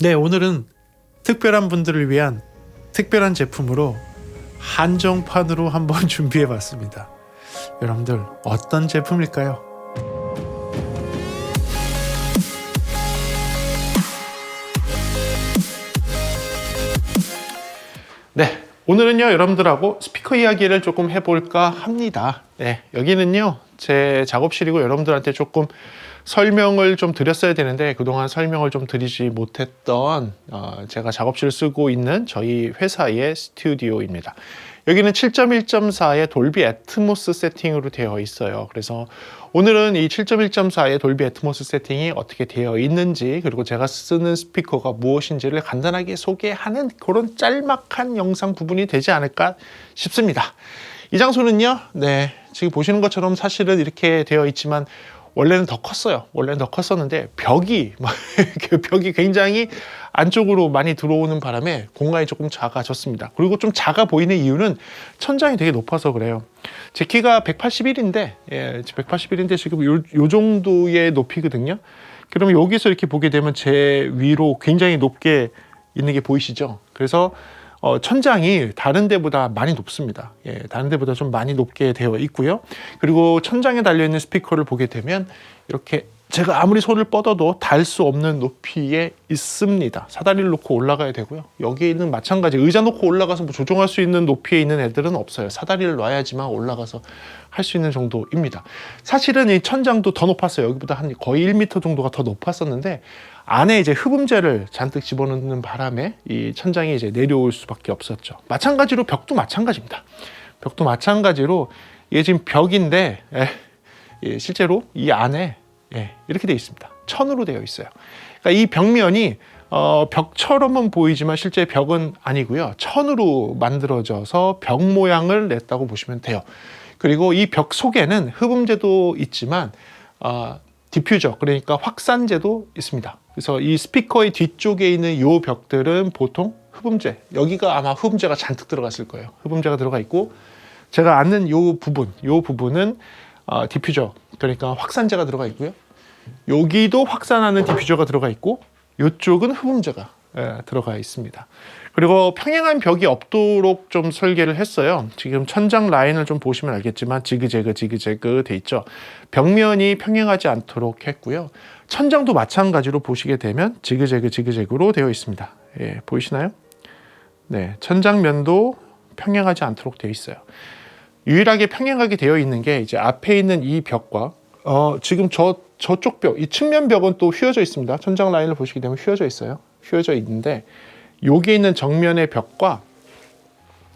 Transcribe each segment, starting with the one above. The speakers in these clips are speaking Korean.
네, 오늘은 특별한 분들을 위한 특별한 제품으로 한정판으로 한번 준비해 봤습니다. 여러분들 어떤 제품일까요? 네, 오늘은요 여러분들하고 스피커 이야기를 조금 해볼까 합니다. 네, 여기는요 제 작업실이고 여러분들한테 조금 설명을 좀 드렸어야 되는데 그동안 설명을 좀 드리지 못했던 제가 작업실을 쓰고 있는 저희 회사의 스튜디오입니다. 여기는 7.1.4의 돌비 애트모스 세팅으로 되어 있어요. 그래서 오늘은 이 7.1.4의 돌비 애트모스 세팅이 어떻게 되어 있는지, 그리고 제가 쓰는 스피커가 무엇인지를 간단하게 소개하는 그런 짤막한 영상 부분이 되지 않을까 싶습니다. 이 장소는요, 네, 지금 보시는 것처럼 사실은 이렇게 되어 있지만 원래는 더 컸어요. 원래는 더 컸었는데 벽이 굉장히 안쪽으로 많이 들어오는 바람에 공간이 조금 작아졌습니다. 그리고 좀 작아 보이는 이유는 천장이 되게 높아서 그래요. 제 키가 181인데 181인데 지금 요 정도의 높이거든요. 그러면 여기서 이렇게 보게 되면 제 위로 굉장히 높게 있는 게 보이시죠? 그래서 천장이 다른 데보다 많이 높습니다. 다른 데보다 좀 많이 높게 되어 있고요. 그리고 천장에 달려있는 스피커를 보게 되면 이렇게 제가 아무리 손을 뻗어도 닿을 수 없는 높이에 있습니다. 사다리를 놓고 올라가야 되고요. 여기는 마찬가지 의자 놓고 올라가서 뭐 조종할 수 있는 높이에 있는 애들은 없어요. 사다리를 놔야지만 올라가서 할 수 있는 정도입니다. 사실은 이 천장도 더 높았어요. 여기보다 한 거의 1m 정도가 더 높았었는데 안에 이제 흡음재를 잔뜩 집어넣는 바람에 이 천장이 이제 내려올 수밖에 없었죠. 마찬가지로 벽도 마찬가지입니다. 벽도 마찬가지로 이게 지금 벽인데 실제로 이 안에 이렇게 되어 있습니다. 천으로 되어 있어요. 그러니까 이 벽면이 벽처럼은 보이지만 실제 벽은 아니고요. 천으로 만들어져서 벽 모양을 냈다고 보시면 돼요. 그리고 이 벽 속에는 흡음재도 있지만 디퓨저, 그러니까 확산재도 있습니다. 그래서 이 스피커의 뒤쪽에 있는 이 벽들은 보통 흡음재, 여기가 아마 흡음재가 잔뜩 들어갔을 거예요. 흡음재가 들어가 있고 제가 앉는 이 부분은 디퓨저, 그러니까 확산재가 들어가 있고요. 여기도 확산하는 디퓨저가 들어가 있고 이쪽은 흡음재가 들어가 있습니다. 그리고 평행한 벽이 없도록 좀 설계를 했어요. 지금 천장 라인을 좀 보시면 알겠지만 지그재그 돼 있죠. 벽면이 평행하지 않도록 했고요. 천장도 마찬가지로 보시게 되면 지그재그로 되어 있습니다. 보이시나요? 네, 천장면도 평행하지 않도록 되어 있어요. 유일하게 평행하게 되어 있는 게 이제 앞에 있는 이 벽과 지금 저쪽 벽, 이 측면 벽은 또 휘어져 있습니다. 천장 라인을 보시게 되면 휘어져 있어요. 휘어져 있는데 여기 있는 정면의 벽과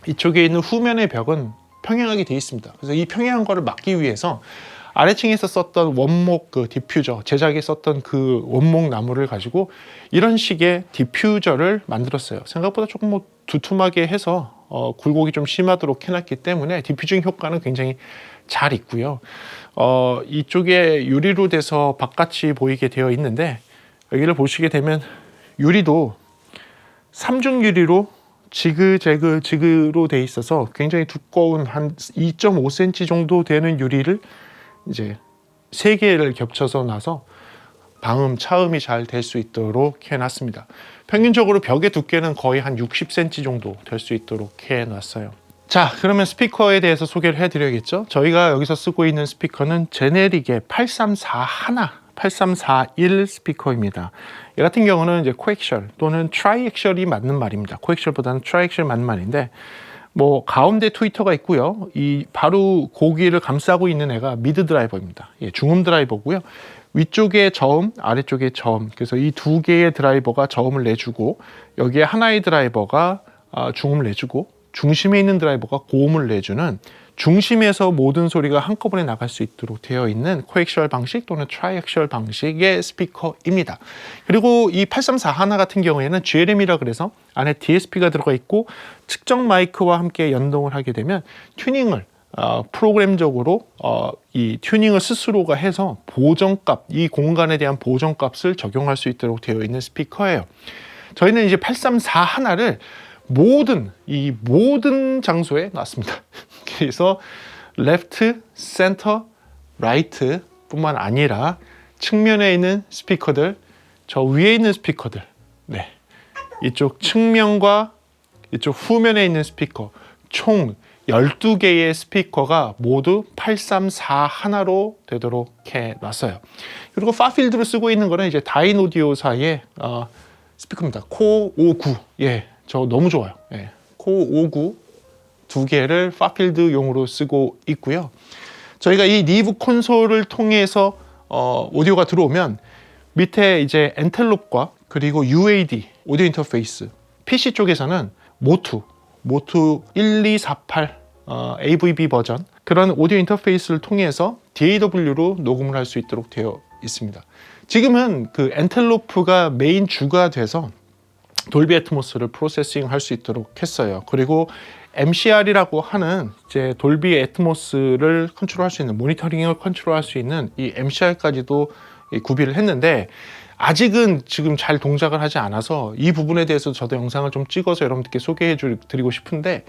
이쪽에 있는 후면의 벽은 평행하게 되어 있습니다. 그래서 이 평행한 거를 막기 위해서 아래층에서 썼던 원목 디퓨저, 제작에 썼던 그 원목 나무를 가지고 이런 식의 디퓨저를 만들었어요. 생각보다 조금 뭐 두툼하게 해서 굴곡이 좀 심하도록 해놨기 때문에 디퓨징 효과는 굉장히 잘 있고요. 이쪽에 유리로 돼서 바깥이 보이게 되어 있는데 여기를 보시게 되면 유리도 3중 유리로 지그로 돼 있어서 굉장히 두꺼운 한 2.5cm 정도 되는 유리를 이제 3개를 겹쳐서 놔서 방음, 차음이 잘 될 수 있도록 해놨습니다. 평균적으로 벽의 두께는 거의 한 60cm 정도 될 수 있도록 해놨어요. 자, 그러면 스피커에 대해서 소개를 해드려야겠죠. 저희가 여기서 쓰고 있는 스피커는 제네릭의 8341 스피커입니다. 이 같은 경우는 이제 코엑셜 또는 트라이액셜이 맞는 말입니다. 코엑셜보다는 트라이액셜이 맞는 말인데 뭐 가운데 트위터가 있고요. 이 바로 고기를 감싸고 있는 애가 미드 드라이버입니다. 중음 드라이버고요. 위쪽에 저음, 아래쪽에 저음. 그래서 이 두 개의 드라이버가 저음을 내주고 여기에 하나의 드라이버가 중음을 내주고 중심에 있는 드라이버가 고음을 내주는 중심에서 모든 소리가 한꺼번에 나갈 수 있도록 되어 있는 코엑셜 방식 또는 트라이액셜 방식의 스피커입니다. 그리고 이 8341 같은 경우에는 GLM이라 그래서 안에 DSP가 들어가 있고 측정 마이크와 함께 연동을 하게 되면 튜닝을 프로그램적으로 이 튜닝을 스스로가 해서 보정값, 이 공간에 대한 보정값을 적용할 수 있도록 되어 있는 스피커예요. 저희는 이제 8341을 모든 장소에 놨습니다. 그래서 레프트, 센터, 라이트 뿐만 아니라 측면에 있는 스피커들, 저 위에 있는 스피커들, 네, 이쪽 측면과 이쪽 후면에 있는 스피커 총 12개의 스피커가 모두 834 하나로 되도록 해놨어요. 그리고 파필드로 쓰고 있는 거는 이제 다인 오디오사의 스피커입니다. 코어 59. 예, 저 너무 좋아요. 예, 코어 59 두 개를 파필드용으로 쓰고 있고요. 저희가 이 니브 콘솔을 통해서 오디오가 들어오면 밑에 이제 엔텔롭과 그리고 UAD 오디오 인터페이스, PC 쪽에서는 모투 1248 AVB 버전 그런 오디오 인터페이스를 통해서 DAW로 녹음을 할 수 있도록 되어 있습니다. 지금은 그 엔텔로프가 메인 주가 돼서 돌비 애트모스를 프로세싱 할 수 있도록 했어요. 그리고 MCR이라고 하는 이제 돌비 애트모스를 컨트롤할 수 있는, 모니터링을 컨트롤할 수 있는 이 MCR까지도 구비를 했는데 아직은 지금 잘 동작을 하지 않아서 이 부분에 대해서 저도 영상을 좀 찍어서 여러분들께 소개해 드리고 싶은데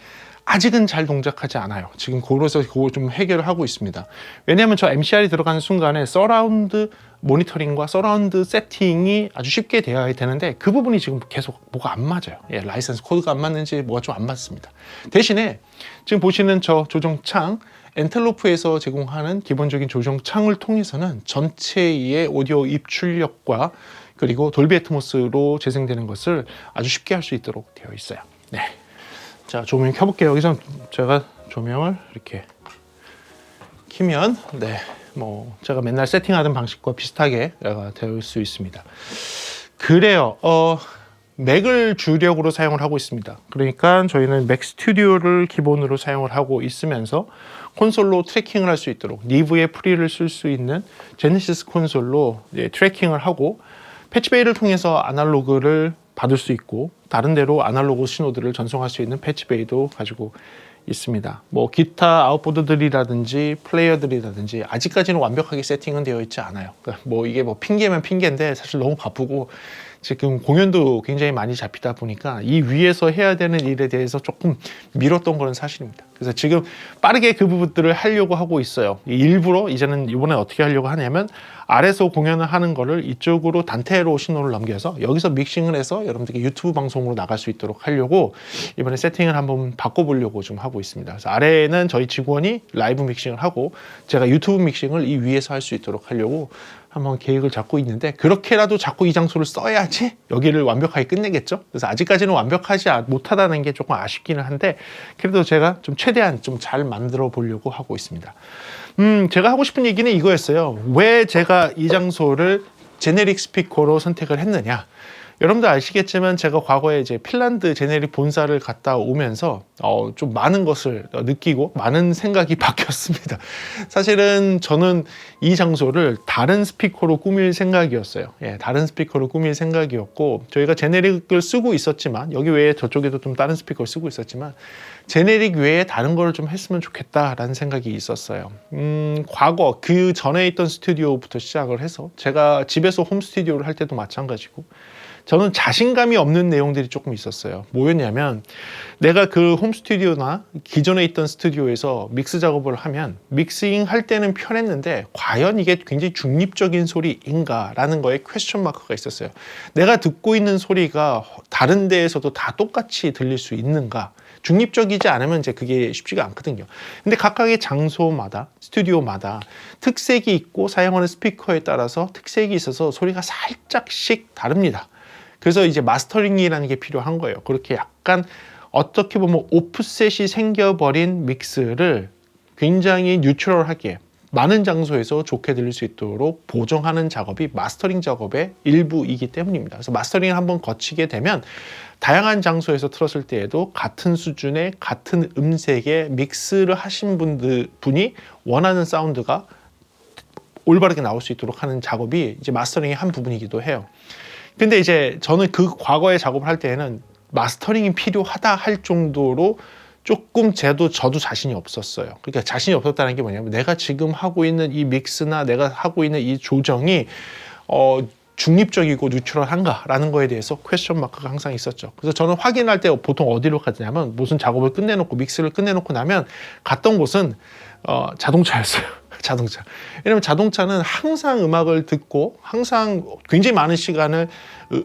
아직은 잘 동작하지 않아요. 지금 그래서 그거 좀 해결을 하고 있습니다. 왜냐하면 저 MCR이 들어가는 순간에 서라운드 모니터링과 서라운드 세팅이 아주 쉽게 되어야 되는데 그 부분이 지금 계속 뭐가 안 맞아요. 예, 라이선스 코드가 안 맞는지 뭐가 좀 안 맞습니다. 대신에 지금 보시는 저 조정창 엔텔로프에서 제공하는 기본적인 조정창을 통해서는 전체의 오디오 입출력과 그리고 돌비 애트모스로 재생되는 것을 아주 쉽게 할 수 있도록 되어 있어요. 네. 자, 조명 켜볼게요. 여기서 제가 조명을 이렇게 키면 네, 뭐 제가 맨날 세팅하던 방식과 비슷하게 될 수 있습니다. 그래요. 맥을 주력으로 사용을 하고 있습니다. 그러니까 저희는 맥 스튜디오를 기본으로 사용을 하고 있으면서 콘솔로 트래킹을 할 수 있도록 니브의 프리를 쓸 수 있는 제네시스 콘솔로 트래킹을 하고 패치베이를 통해서 아날로그를 받을 수 있고 다른 데로 아날로그 신호들을 전송할 수 있는 패치베이도 가지고 있습니다. 뭐 기타 아웃보드들이라든지 플레이어들이라든지 아직까지는 완벽하게 세팅은 되어 있지 않아요. 그러니까 뭐 이게 뭐 핑계면 핑계인데 사실 너무 바쁘고 지금 공연도 굉장히 많이 잡히다 보니까 이 위에서 해야 되는 일에 대해서 조금 미뤘던 거는 사실입니다. 그래서 지금 빠르게 그 부분들을 하려고 하고 있어요. 일부러 이제는 이번에 어떻게 하려고 하냐면 아래서 공연을 하는 거를 이쪽으로 단테로 신호를 넘겨서 여기서 믹싱을 해서 여러분들께 유튜브 방송으로 나갈 수 있도록 하려고 이번에 세팅을 한번 바꿔보려고 좀 하고 있습니다. 그래서 아래에는 저희 직원이 라이브 믹싱을 하고 제가 유튜브 믹싱을 이 위에서 할 수 있도록 하려고 한번 계획을 잡고 있는데 그렇게라도 자꾸 이 장소를 써야지 여기를 완벽하게 끝내겠죠. 그래서 아직까지는 완벽하지 못하다는 게 조금 아쉽기는 한데 그래도 제가 좀 최대한 좀 잘 만들어 보려고 하고 있습니다. 제가 하고 싶은 얘기는 이거였어요. 왜 제가 이 장소를 제네릭 스피커로 선택을 했느냐. 여러분들 아시겠지만 제가 과거에 이제 핀란드 제네릭 본사를 갔다 오면서 좀 많은 것을 느끼고 많은 생각이 바뀌었습니다. 사실은 저는 이 장소를 다른 스피커로 꾸밀 생각이었어요. 예, 다른 스피커로 꾸밀 생각이었고 저희가 제네릭을 쓰고 있었지만 여기 외에 저쪽에도 좀 다른 스피커를 쓰고 있었지만 제네릭 외에 다른 걸 좀 했으면 좋겠다라는 생각이 있었어요. 과거 그 전에 있던 스튜디오부터 시작을 해서 제가 집에서 홈 스튜디오를 할 때도 마찬가지고 저는 자신감이 없는 내용들이 조금 있었어요. 뭐였냐면 내가 그 홈 스튜디오나 기존에 있던 스튜디오에서 믹스 작업을 하면 믹싱 할 때는 편했는데 과연 이게 굉장히 중립적인 소리인가 라는 거에 퀘스천 마크가 있었어요. 내가 듣고 있는 소리가 다른 데에서도 다 똑같이 들릴 수 있는가, 중립적이지 않으면 이제 그게 쉽지가 않거든요. 근데 각각의 장소마다 스튜디오마다 특색이 있고 사용하는 스피커에 따라서 특색이 있어서 소리가 살짝씩 다릅니다. 그래서 이제 마스터링이라는 게 필요한 거예요. 그렇게 약간 어떻게 보면 오프셋이 생겨버린 믹스를 굉장히 뉴트럴하게 많은 장소에서 좋게 들릴 수 있도록 보정하는 작업이 마스터링 작업의 일부이기 때문입니다. 그래서 마스터링을 한번 거치게 되면 다양한 장소에서 틀었을 때에도 같은 수준의 같은 음색의 믹스를 하신 분이 원하는 사운드가 올바르게 나올 수 있도록 하는 작업이 이제 마스터링의 한 부분이기도 해요. 근데 이제 저는 그 과거의 작업을 할 때에는 마스터링이 필요하다 할 정도로 조금 저도 자신이 없었어요. 그러니까 자신이 없었다는 게 뭐냐면 내가 지금 하고 있는 이 믹스나 내가 하고 있는 이 조정이 중립적이고 뉴트럴한가라는 거에 대해서 퀘스천 마크가 항상 있었죠. 그래서 저는 확인할 때 보통 어디로 가냐면 무슨 작업을 끝내놓고 믹스를 끝내놓고 나면 갔던 곳은 자동차였어요. 자동차. 왜냐면 자동차는 항상 음악을 듣고 항상 굉장히 많은 시간을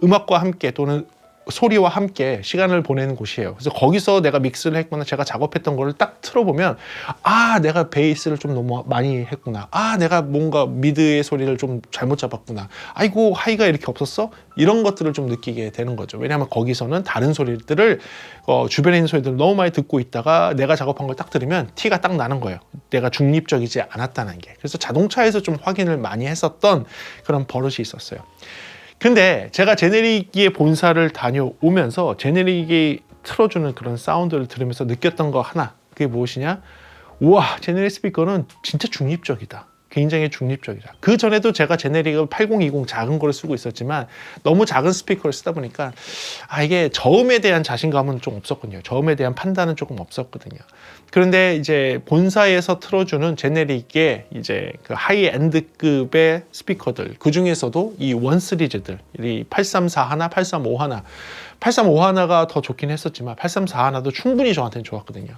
음악과 함께 또는 소리와 함께 시간을 보내는 곳이에요. 그래서 거기서 내가 믹스를 했거나 제가 작업했던 거를 딱 틀어보면 아, 내가 베이스를 좀 너무 많이 했구나. 아, 내가 뭔가 미드의 소리를 좀 잘못 잡았구나. 아이고, 하이가 이렇게 없었어? 이런 것들을 좀 느끼게 되는 거죠. 왜냐하면 거기서는 다른 소리들을 주변에 있는 소리들을 너무 많이 듣고 있다가 내가 작업한 걸 딱 들으면 티가 딱 나는 거예요. 내가 중립적이지 않았다는 게. 그래서 자동차에서 좀 확인을 많이 했었던 그런 버릇이 있었어요. 근데 제가 제네릭의 본사를 다녀오면서 제네릭이 틀어주는 그런 사운드를 들으면서 느꼈던 거 하나, 그게 무엇이냐? 우와, 제네릭 스피커는 진짜 중립적이다. 굉장히 중립적이다. 그 전에도 제가 제네릭을 8020 작은 거를 쓰고 있었지만 너무 작은 스피커를 쓰다 보니까 이게 저음에 대한 자신감은 좀 없었거든요. 저음에 대한 판단은 조금 없었거든요. 그런데 이제 본사에서 틀어주는 제네릭의 이제 그 하이엔드급의 스피커들, 그 중에서도 이 원 시리즈들, 이 834 하나, 835 하나, 835 하나가 더 좋긴 했었지만 834 하나도 충분히 저한테는 좋았거든요.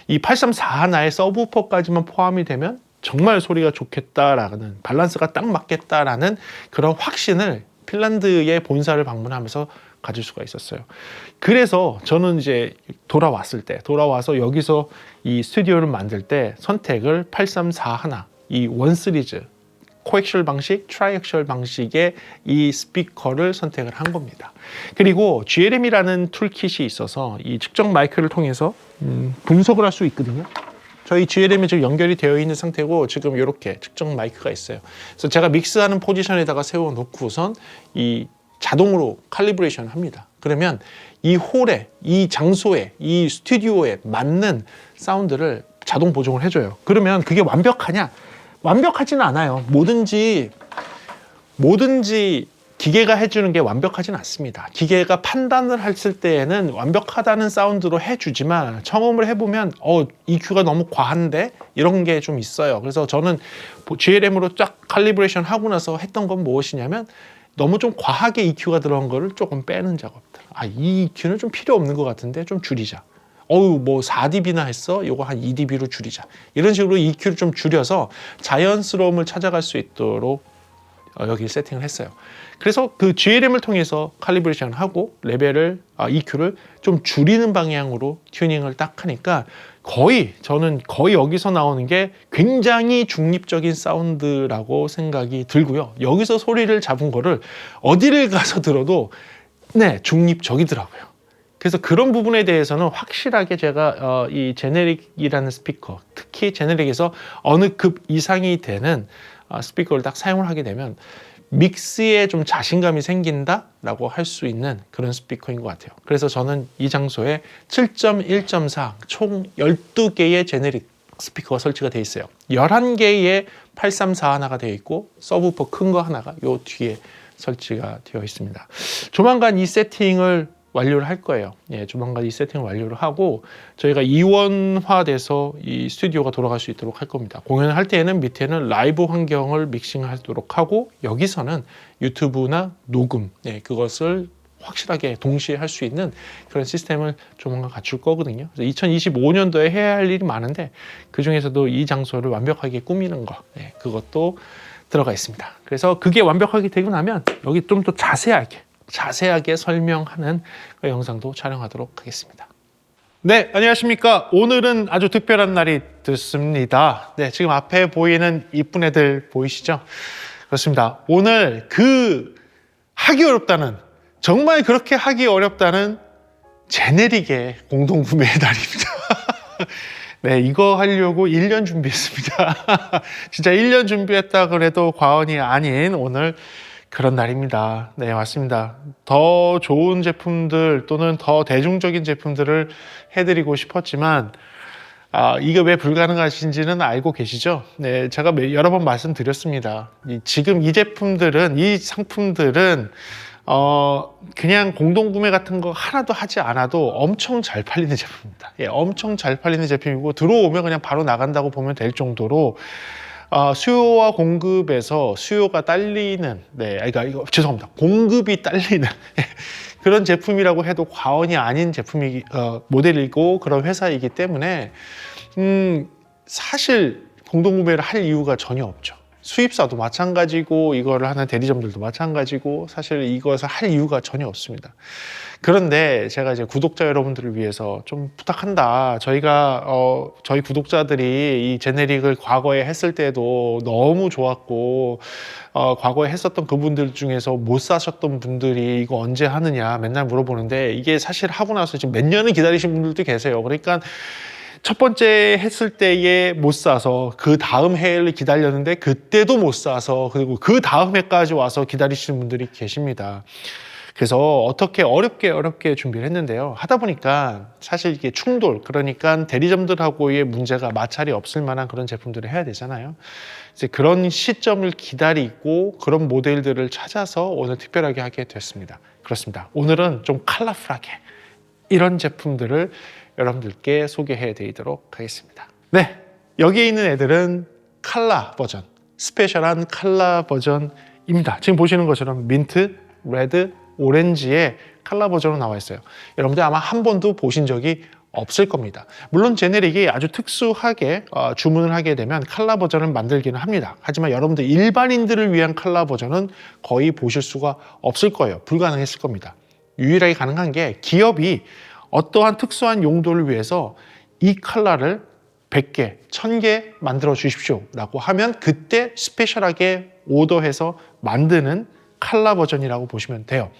이 834 하나의 서브우퍼까지만 포함이 되면 정말 소리가 좋겠다라는, 밸런스가 딱 맞겠다라는 그런 확신을 핀란드의 본사를 방문하면서 가질 수가 있었어요. 그래서 저는 이제 돌아와서 여기서 이 스튜디오를 만들 때 선택을 834 하나, 이 원 시리즈 코엑셜 방식, 트라이액셜 방식의 이 스피커를 선택을 한 겁니다. 그리고 GLM이라는 툴킷이 있어서 이 측정 마이크를 통해서 분석을 할 수 있거든요. 저희 GLM이 지금 연결이 되어 있는 상태고 지금 이렇게 측정 마이크가 있어요. 그래서 제가 믹스하는 포지션에다가 세워놓고선 이 자동으로 칼리브레이션을 합니다. 그러면 이 홀에, 이 장소에, 이 스튜디오에 맞는 사운드를 자동 보정을 해줘요. 그러면 그게 완벽하냐? 완벽하지는 않아요. 뭐든지 기계가 해주는 게 완벽하진 않습니다. 기계가 판단을 했을 때에는 완벽하다는 사운드로 해주지만 청음을 해보면 EQ가 너무 과한데 이런 게 좀 있어요. 그래서 저는 GLM으로 쫙 칼리브레이션 하고 나서 했던 건 무엇이냐면 너무 좀 과하게 EQ가 들어간 거를 조금 빼는 작업들. 이 EQ는 좀 필요 없는 것 같은데 좀 줄이자. 뭐 4dB나 했어? 이거 한 2dB로 줄이자. 이런 식으로 EQ를 좀 줄여서 자연스러움을 찾아갈 수 있도록 여기 세팅을 했어요. 그래서 그 GLM을 통해서 칼리브레이션을 하고 레벨을 EQ를 좀 줄이는 방향으로 튜닝을 딱 하니까 저는 거의 여기서 나오는 게 굉장히 중립적인 사운드라고 생각이 들고요. 여기서 소리를 잡은 거를 어디를 가서 들어도 중립적이더라고요. 그래서 그런 부분에 대해서는 확실하게 제가 이 제네릭이라는 스피커, 특히 제네릭에서 어느 급 이상이 되는 스피커를 딱 사용을 하게 되면 믹스에 좀 자신감이 생긴다라고 할 수 있는 그런 스피커인 것 같아요. 그래서 저는 이 장소에 7.1.4 총 12개의 제네릭 스피커가 설치가 되어 있어요. 11개의 834 하나가 되어 있고 서브우퍼 큰 거 하나가 요 뒤에 설치가 되어 있습니다. 조만간 이 세팅을 완료를 할 거예요. 조만간 이 세팅을 완료를 하고 저희가 이원화돼서 이 스튜디오가 돌아갈 수 있도록 할 겁니다. 공연을 할 때에는 밑에는 라이브 환경을 믹싱하도록 하고 여기서는 유튜브나 녹음 그것을 확실하게 동시에 할 수 있는 그런 시스템을 조만간 갖출 거거든요. 그래서 2025년도에 해야 할 일이 많은데 그 중에서도 이 장소를 완벽하게 꾸미는 거 그것도 들어가 있습니다. 그래서 그게 완벽하게 되고 나면 여기 좀 더 자세하게 설명하는 그 영상도 촬영하도록 하겠습니다. 네, 안녕하십니까. 오늘은 아주 특별한 날이 됐습니다. 지금 앞에 보이는 이쁜 애들 보이시죠? 그렇습니다. 오늘 하기 어렵다는, 정말 그렇게 하기 어렵다는 제네릭의 공동구매의 날입니다. 이거 하려고 1년 준비했습니다. 진짜 1년 준비했다 그래도 과언이 아닌 오늘 그런 날입니다. 맞습니다. 더 좋은 제품들 또는 더 대중적인 제품들을 해드리고 싶었지만 이게 왜 불가능하신지는 알고 계시죠? 제가 여러 번 말씀드렸습니다. 지금 이 상품들은 그냥 공동구매 같은 거 하나도 하지 않아도 엄청 잘 팔리는 제품입니다. 엄청 잘 팔리는 제품이고 들어오면 그냥 바로 나간다고 보면 될 정도로 수요와 공급에서 수요가 딸리는, 죄송합니다. 공급이 딸리는 그런 제품이라고 해도 과언이 아닌 모델이고 그런 회사이기 때문에 사실 공동구매를 할 이유가 전혀 없죠. 수입사도 마찬가지고 이거를 하는 대리점들도 마찬가지고 사실 이것을 할 이유가 전혀 없습니다. 그런데 제가 이제 구독자 여러분들을 위해서 좀 부탁한다. 저희 구독자들이 이 제네릭을 과거에 했을 때도 너무 좋았고 과거에 했었던 그분들 중에서 못 사셨던 분들이 이거 언제 하느냐 맨날 물어보는데 이게 사실 하고 나서 지금 몇 년을 기다리신 분들도 계세요. 그러니까 첫 번째 했을 때에 못 사서 그 다음 해를 기다렸는데 그때도 못 사서 그리고 그 다음 해까지 와서 기다리시는 분들이 계십니다. 그래서 어떻게 어렵게 준비를 했는데요. 하다 보니까 사실 이게 충돌, 그러니까 대리점들하고의 문제가 마찰이 없을 만한 그런 제품들을 해야 되잖아요. 이제 그런 시점을 기다리고 그런 모델들을 찾아서 오늘 특별하게 하게 됐습니다. 그렇습니다. 오늘은 좀 컬러풀하게 이런 제품들을 여러분들께 소개해 드리도록 하겠습니다. 네, 여기에 있는 애들은 컬러 버전, 스페셜한 컬러 버전입니다. 지금 보시는 것처럼 민트, 레드, 오렌지의 컬러 버전으로 나와 있어요. 여러분들 아마 한 번도 보신 적이 없을 겁니다. 물론 제네릭이 아주 특수하게 주문을 하게 되면 컬러 버전을 만들기는 합니다. 하지만 여러분들 일반인들을 위한 컬러 버전은 거의 보실 수가 없을 거예요. 불가능했을 겁니다. 유일하게 가능한 게 기업이 어떠한 특수한 용도를 위해서 이 컬러를 100개, 1000개 만들어 주십시오 라고 하면 그때 스페셜하게 오더해서 만드는 컬러 버전이라고 보시면 돼요.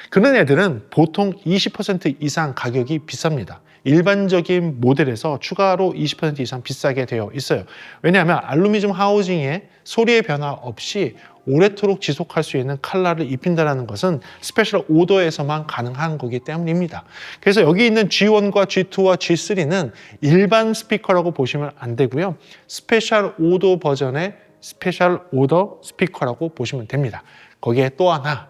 그런 애들은 보통 20% 이상 가격이 비쌉니다. 일반적인 모델에서 추가로 20% 이상 비싸게 되어 있어요. 왜냐하면 알루미늄 하우징에 소리의 변화 없이 오래도록 지속할 수 있는 컬러를 입힌다는 것은 스페셜 오더에서만 가능한 거기 때문입니다. 그래서 여기 있는 G1과 G2와 G3는 일반 스피커라고 보시면 안 되고요. 스페셜 오더 버전의 스페셜 오더 스피커라고 보시면 됩니다. 거기에 또 하나,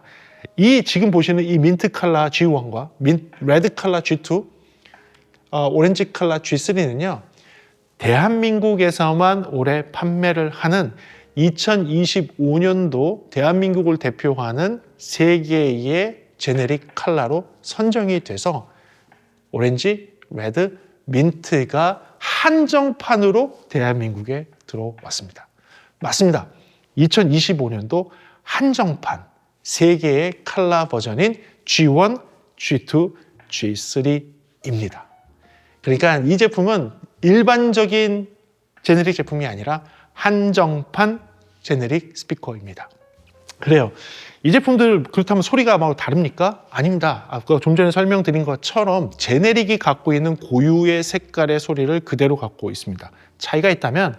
이 지금 보시는 이 민트 컬러 G1과 레드 컬러 G2, 오렌지 컬러 G3는요. 대한민국에서만 올해 판매를 하는 2025년도 대한민국을 대표하는 3개의 제네릭 컬러로 선정이 돼서 오렌지, 레드, 민트가 한정판으로 대한민국에 들어왔습니다. 맞습니다. 2025년도 한정판 3개의 컬러 버전인 G1, G2, G3입니다. 그러니까 이 제품은 일반적인 제네릭 제품이 아니라 한정판 제네릭 스피커입니다. 그래요. 이 제품들 그렇다면 소리가 막 다릅니까? 아닙니다. 아까 좀 전에 설명드린 것처럼 제네릭이 갖고 있는 고유의 색깔의 소리를 그대로 갖고 있습니다. 차이가 있다면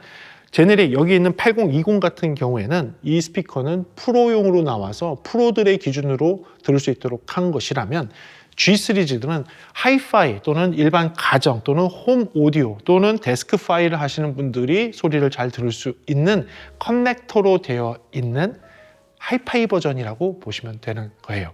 제네릭 여기 있는 8020 같은 경우에는 이 스피커는 프로용으로 나와서 프로들의 기준으로 들을 수 있도록 한 것이라면 G 시리즈들은 하이파이 또는 일반 가정 또는 홈 오디오 또는 데스크 파일을 하시는 분들이 소리를 잘 들을 수 있는 커넥터로 되어 있는 하이파이 버전이라고 보시면 되는 거예요.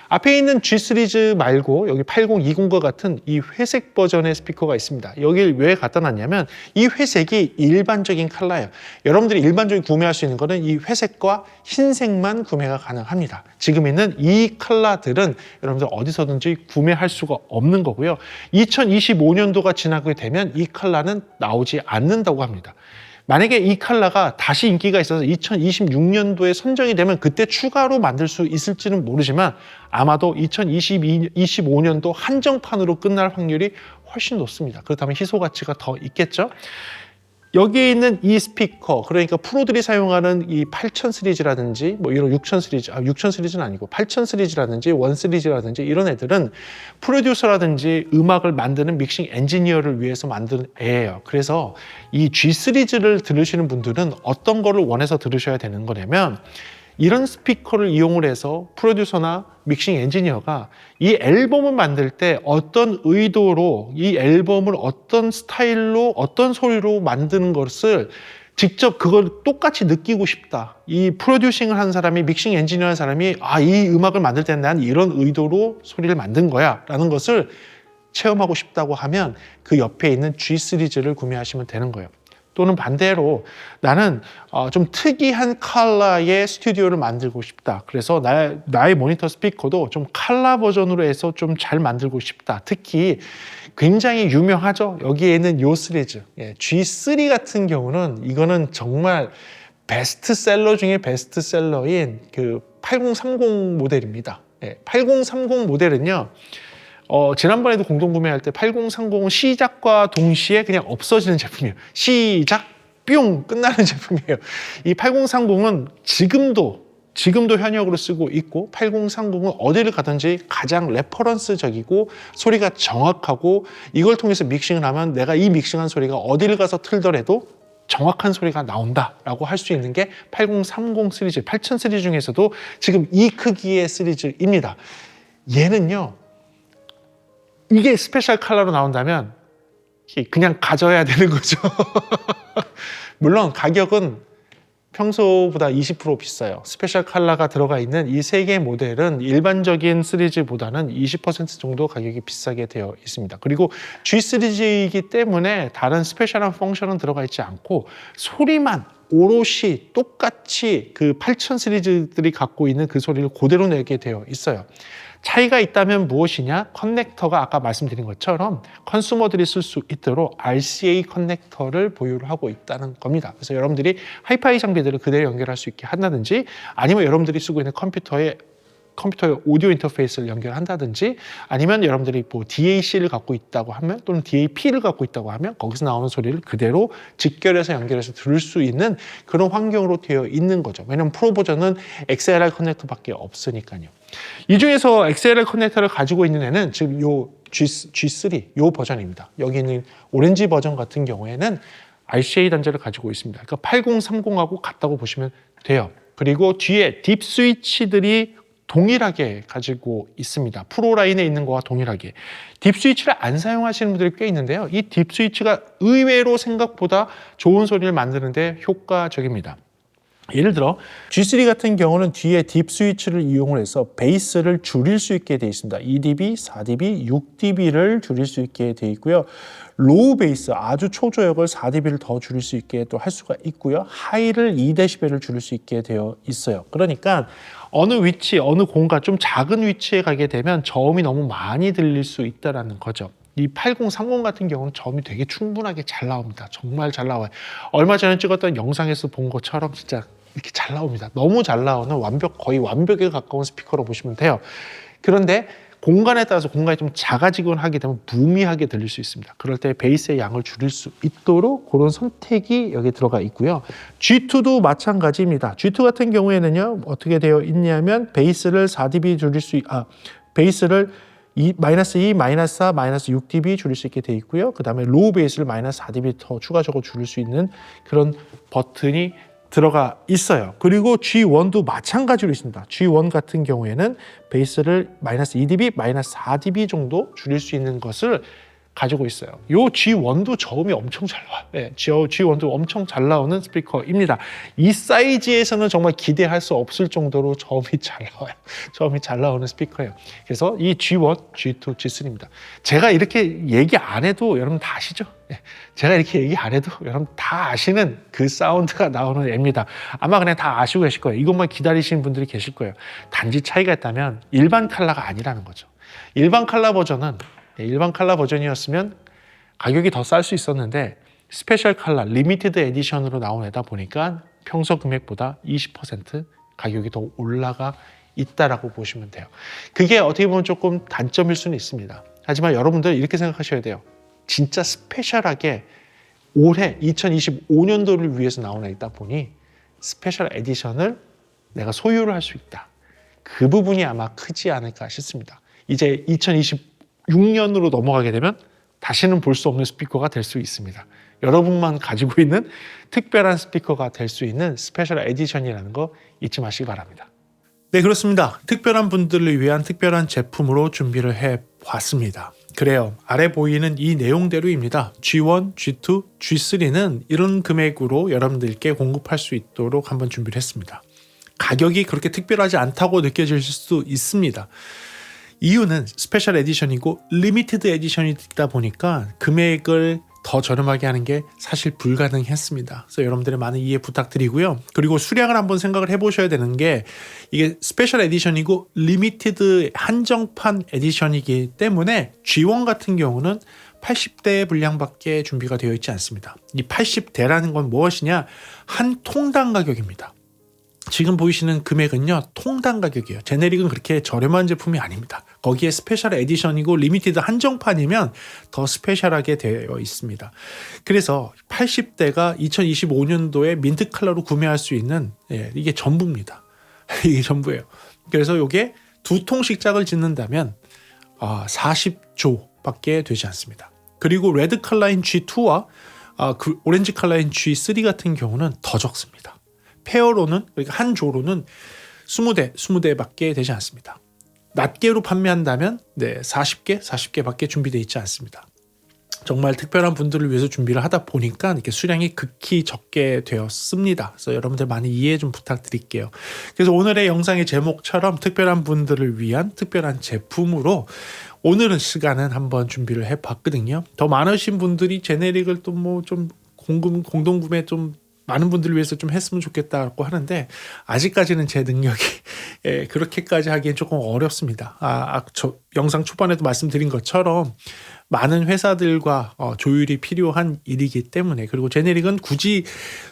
앞에 있는 G 시리즈 말고 여기 8020과 같은 이 회색 버전의 스피커가 있습니다. 여길 왜 갖다 놨냐면 이 회색이 일반적인 컬러예요. 여러분들이 일반적으로 구매할 수 있는 거는 이 회색과 흰색만 구매가 가능합니다. 지금 있는 이 컬러들은 여러분들 어디서든지 구매할 수가 없는 거고요. 2025년도가 지나게 되면 이 컬러는 나오지 않는다고 합니다. 만약에 이 컬러가 다시 인기가 있어서 2026년도에 선정이 되면 그때 추가로 만들 수 있을지는 모르지만 아마도 2025년도 한정판으로 끝날 확률이 훨씬 높습니다. 그렇다면 희소 가치가 더 있겠죠? 여기에 있는 이 스피커, 그러니까 프로들이 사용하는 이 8000 시리즈라든지 뭐 이런 6000 시리즈, 6000 시리즈는 아니고 8000 시리즈라든지 1 시리즈라든지 이런 애들은 프로듀서라든지 음악을 만드는 믹싱 엔지니어를 위해서 만든 애예요. 그래서 이 G 시리즈를 들으시는 분들은 어떤 거를 원해서 들으셔야 되는 거냐면 이런 스피커를 이용을 해서 프로듀서나 믹싱 엔지니어가 이 앨범을 만들 때 어떤 의도로 이 앨범을 어떤 스타일로 어떤 소리로 만드는 것을 직접 그걸 똑같이 느끼고 싶다. 이 프로듀싱을 한 사람이 믹싱 엔지니어 한 사람이 이 음악을 만들 때는 난 이런 의도로 소리를 만든 거야 라는 것을 체험하고 싶다고 하면 그 옆에 있는 G 시리즈를 구매하시면 되는 거예요. 또는 반대로 나는 좀 특이한 컬러의 스튜디오를 만들고 싶다. 그래서 나의 모니터 스피커도 좀 컬러 버전으로 해서 좀 잘 만들고 싶다. 특히 굉장히 유명하죠. 여기에는 요 시리즈 G3 같은 경우는 이거는 정말 베스트셀러 중에 베스트셀러인 그 8030 모델입니다. 8030 모델은요. 지난번에도 공동구매할 때 8030은 시작과 동시에 그냥 없어지는 제품이에요. 시작, 뿅! 끝나는 제품이에요. 이 8030은 지금도 현역으로 쓰고 있고 8030은 어디를 가든지 가장 레퍼런스적이고 소리가 정확하고 이걸 통해서 믹싱을 하면 내가 이 믹싱한 소리가 어디를 가서 틀더라도 정확한 소리가 나온다라고 할 수 있는 게 8030 시리즈, 8000 시리즈 중에서도 지금 이 크기의 시리즈입니다. 얘는요. 이게 스페셜 컬러로 나온다면 그냥 가져야 되는 거죠. 물론 가격은 평소보다 20% 비싸요. 스페셜 컬러가 들어가 있는 이 세 개의 모델은 일반적인 시리즈보다는 20% 정도 가격이 비싸게 되어 있습니다. 그리고 G 시리즈이기 때문에 다른 스페셜한 펑션은 들어가 있지 않고 소리만 오롯이 똑같이 그 8000 시리즈들이 갖고 있는 그 소리를 그대로 내게 되어 있어요. 차이가 있다면 무엇이냐? 커넥터가 아까 말씀드린 것처럼 컨슈머들이 쓸 수 있도록 RCA 커넥터를 보유를 하고 있다는 겁니다. 그래서 여러분들이 하이파이 장비들을 그대로 연결할 수 있게 한다든지 아니면 여러분들이 쓰고 있는 컴퓨터의 오디오 인터페이스를 연결한다든지 아니면 여러분들이 뭐 DAC를 갖고 있다고 하면 또는 DAP를 갖고 있다고 하면 거기서 나오는 소리를 그대로 직결해서 연결해서 들을 수 있는 그런 환경으로 되어 있는 거죠. 왜냐하면 프로 버전은 XLR 커넥터밖에 없으니까요. 이 중에서 XLR 커넥터를 가지고 있는 애는 지금 요 G3 요 버전입니다. 여기 있는 오렌지 버전 같은 경우에는 RCA 단자를 가지고 있습니다. 그러니까 8030하고 같다고 보시면 돼요. 그리고 뒤에 딥 스위치들이 동일하게 가지고 있습니다. 프로 라인에 있는 거와 동일하게. 딥 스위치를 안 사용하시는 분들이 꽤 있는데요. 이 딥 스위치가 의외로 생각보다 좋은 소리를 만드는데 효과적입니다. 예를 들어 G3 같은 경우는 뒤에 딥 스위치를 이용을 해서 베이스를 줄일 수 있게 되어 있습니다. 2dB, 4dB, 6dB를 줄일 수 있게 되어 있고요. 로우 베이스 아주 초저역을 4dB를 더 줄일 수 있게 또 할 수가 있고요. 하이를 2dB를 줄일 수 있게 되어 있어요. 그러니까 어느 위치, 어느 공간 좀 작은 위치에 가게 되면 저음이 너무 많이 들릴 수 있다는 거죠. 이 8030 같은 경우는 저음이 되게 충분하게 잘 나옵니다. 정말 잘 나와요. 얼마 전에 찍었던 영상에서 본 것처럼 진짜 이렇게 잘 나옵니다. 너무 잘 나오는 거의 완벽에 가까운 스피커로 보시면 돼요. 그런데 공간에 따라서 공간이 좀 작아지거나 하게 되면 무미하게 들릴 수 있습니다. 그럴 때 베이스의 양을 줄일 수 있도록 그런 선택이 여기 들어가 있고요. G2도 마찬가지입니다. G2 같은 경우에는요, 어떻게 되어 있냐면 베이스를 4dB 줄일 베이스를 마이너스 2, 마이너스 4, 마이너스 6dB 줄일 수 있게 되어 있고요. 그 다음에 로우 베이스를 마이너스 4dB 더 추가적으로 줄일 수 있는 그런 버튼이 들어가 있어요. 그리고 G1도 마찬가지로 있습니다. G1 같은 경우에는 베이스를 마이너스 2dB, 마이너스 4dB 정도 줄일 수 있는 것을 가지고 있어요. 요 G1도 저음이 엄청 잘 나와요. 네, G1도 엄청 잘 나오는 스피커입니다. 이 사이즈에서는 정말 기대할 수 없을 정도로 저음이 잘 나와요. 저음이 잘 나오는 스피커예요. 그래서 이 G1, G2, G3입니다. 제가 이렇게 얘기 안 해도 여러분 다 아시죠? 네, 제가 이렇게 얘기 안 해도 여러분 다 아시는 그 사운드가 나오는 애입니다. 아마 그냥 다 아시고 계실 거예요. 이것만 기다리시는 분들이 계실 거예요. 단지 차이가 있다면 일반 컬러가 아니라는 거죠. 일반 컬러 버전이었으면 가격이 더 쌀 수 있었는데 스페셜 컬러, 리미티드 에디션으로 나온 애다 보니까 평소 금액보다 20% 가격이 더 올라가 있다라고 보시면 돼요. 그게 어떻게 보면 조금 단점일 수는 있습니다. 하지만 여러분들 이렇게 생각하셔야 돼요. 진짜 스페셜하게 올해 2025년도를 위해서 나온 애이다 보니 스페셜 에디션을 내가 소유를 할 수 있다. 그 부분이 아마 크지 않을까 싶습니다. 이제 2026년으로 넘어가게 되면 다시는 볼 수 없는 스피커가 될 수 있습니다. 여러분만 가지고 있는 특별한 스피커가 될 수 있는 스페셜 에디션이라는 거 잊지 마시기 바랍니다. 네, 그렇습니다. 특별한 분들을 위한 특별한 제품으로 준비를 해봤습니다. 그래요. 아래 보이는 이 내용대로입니다. G1, G2, G3는 이런 금액으로 여러분들께 공급할 수 있도록 한번 준비를 했습니다. 가격이 그렇게 특별하지 않다고 느껴질 수 있습니다. 이유는 스페셜 에디션이고 리미티드 에디션이다 보니까 금액을 더 저렴하게 하는 게 사실 불가능했습니다. 그래서 여러분들의 많은 이해 부탁드리고요. 그리고 수량을 한번 생각을 해보셔야 되는 게 이게 스페셜 에디션이고 리미티드 한정판 에디션이기 때문에 G1 같은 경우는 80대 분량밖에 준비가 되어 있지 않습니다. 이 80대라는 건 무엇이냐? 한 통당 가격입니다. 지금 보이시는 금액은요, 통당 가격이에요. 제네릭은 그렇게 저렴한 제품이 아닙니다. 거기에 스페셜 에디션이고 리미티드 한정판이면 더 스페셜하게 되어 있습니다. 그래서 80대가 2025년도에 민트 컬러로 구매할 수 있는, 이게 전부입니다. 이게 전부예요. 그래서 이게 2통씩 짝을 짓는다면 40조 밖에 되지 않습니다. 그리고 레드 컬러인 G2와 오렌지 컬러인 G3 같은 경우는 더 적습니다. 페어로는, 그러니까 한 조로는 20대밖에 되지 않습니다. 낱개로 판매한다면 40개밖에 준비되어 있지 않습니다. 정말 특별한 분들을 위해서 준비를 하다 보니까 이렇게 수량이 극히 적게 되었습니다. 그래서 여러분들 많이 이해 좀 부탁드릴게요. 그래서 오늘의 영상의 제목처럼 특별한 분들을 위한 특별한 제품으로 오늘은 시간은 한번 준비를 해봤거든요. 더 많으신 분들이 제네릭을 또 뭐 좀 공동구매 좀 많은 분들을 위해서 좀 했으면 좋겠다고 하는데 아직까지는 제 능력이 그렇게까지 하기엔 조금 어렵습니다. 저 영상 초반에도 말씀드린 것처럼 많은 회사들과 조율이 필요한 일이기 때문에, 그리고 제네릭은 굳이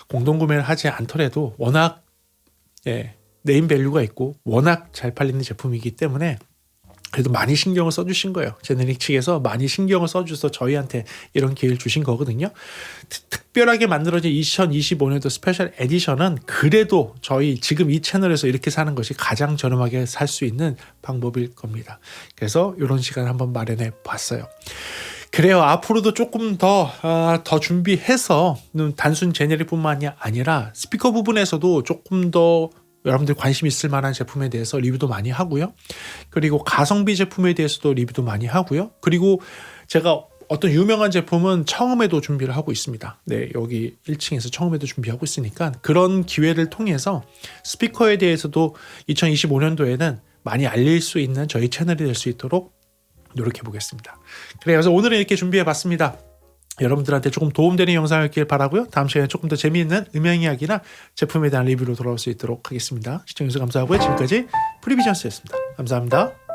공동구매를 하지 않더라도 워낙 네임 밸류가 있고 워낙 잘 팔리는 제품이기 때문에 그래도 많이 신경을 써주신 거예요. 제네릭 측에서 많이 신경을 써주셔서 저희한테 이런 기회를 주신 거거든요. 특별하게 만들어진 2025년도 스페셜 에디션은 그래도 저희 지금 이 채널에서 이렇게 사는 것이 가장 저렴하게 살 수 있는 방법일 겁니다. 그래서 이런 시간을 한번 마련해 봤어요. 그래요. 앞으로도 조금 더 준비해서 단순 제네릭뿐만이 아니라 스피커 부분에서도 조금 더 여러분들 관심 있을 만한 제품에 대해서 리뷰도 많이 하고요. 그리고 가성비 제품에 대해서도 리뷰도 많이 하고요. 그리고 제가 어떤 유명한 제품은 처음에도 준비를 하고 있습니다. 여기 1층에서 처음에도 준비하고 있으니까 그런 기회를 통해서 스피커에 대해서도 2025년도에는 많이 알릴 수 있는 저희 채널이 될 수 있도록 노력해 보겠습니다. 그래서 오늘은 이렇게 준비해 봤습니다. 여러분들한테 조금 도움되는 영상이었길 바라고요. 다음 시간에 조금 더 재미있는 음향 이야기나 제품에 대한 리뷰로 돌아올 수 있도록 하겠습니다. 시청해주셔서 감사하고요. 지금까지 프리비전스였습니다. 감사합니다.